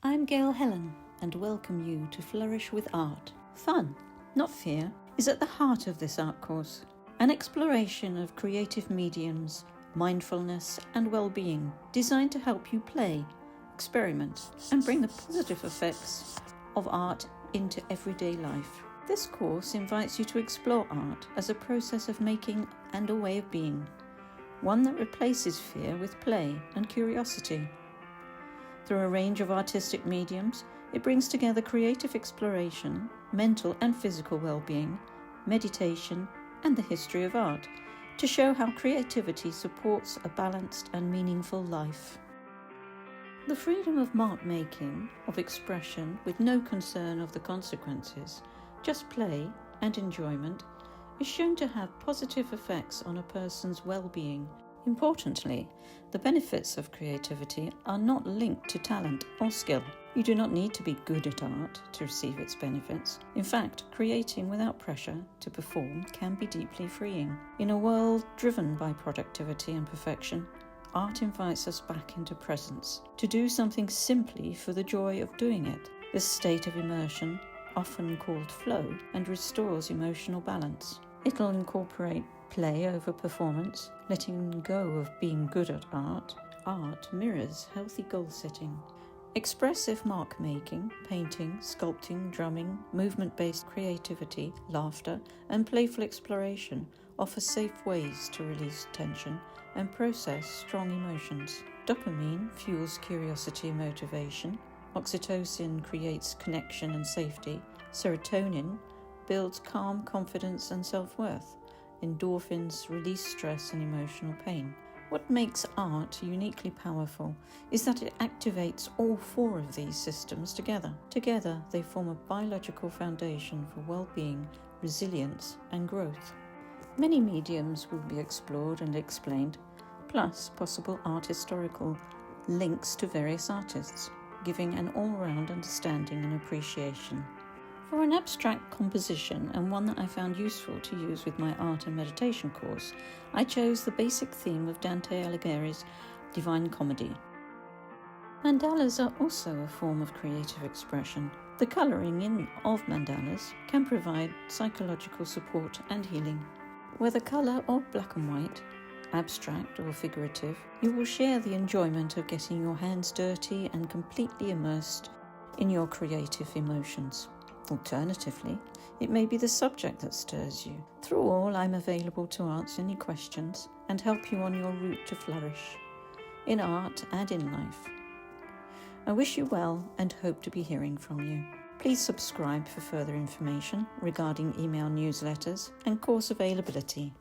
I'm Gail Helen and welcome you to Flourish with Art. Fun, not fear, is at the heart of this art course. An exploration of creative mediums, mindfulness and well-being designed to help you play, experiment and bring the positive effects of art into everyday life. This course invites you to explore art as a process of making and a way of being, one that replaces fear with play and curiosity. Through a range of artistic mediums, it brings together creative exploration, mental and physical well-being, meditation, and the history of art, to show how creativity supports a balanced and meaningful life. The freedom of mark-making, of expression with no concern of the consequences, just play and enjoyment, is shown to have positive effects on a person's well-being. Importantly, the benefits of creativity are not linked to talent or skill. You do not need to be good at art to receive its benefits. In fact, creating without pressure to perform can be deeply freeing. In a world driven by productivity and perfection, art invites us back into presence, to do something simply for the joy of doing it. This state of immersion, often called flow, and restores emotional balance. It'll incorporate play over performance, letting go of being good at art. Art mirrors healthy goal setting. Expressive mark-making, painting, sculpting, drumming, movement-based creativity, laughter, and playful exploration offer safe ways to release tension and process strong emotions. Dopamine fuels curiosity and motivation. Oxytocin creates connection and safety. Serotonin builds calm, confidence, and self-worth. Endorphins release stress and emotional pain. What makes art uniquely powerful is that it activates all four of these systems together. Together, they form a biological foundation for well-being, resilience, and growth. Many mediums will be explored and explained, plus possible art historical links to various artists, giving an all-round understanding and appreciation. For an abstract composition, and one that I found useful to use with my art and meditation course, I chose the basic theme of Dante Alighieri's Divine Comedy. Mandalas are also a form of creative expression. The colouring in of mandalas can provide psychological support and healing. Whether colour or black and white, abstract or figurative, you will share the enjoyment of getting your hands dirty and completely immersed in your creative emotions. Alternatively, it may be the subject that stirs you. Through all, I'm available to answer any questions and help you on your route to flourish, in art and in life. I wish you well and hope to be hearing from you. Please subscribe for further information regarding email newsletters and course availability.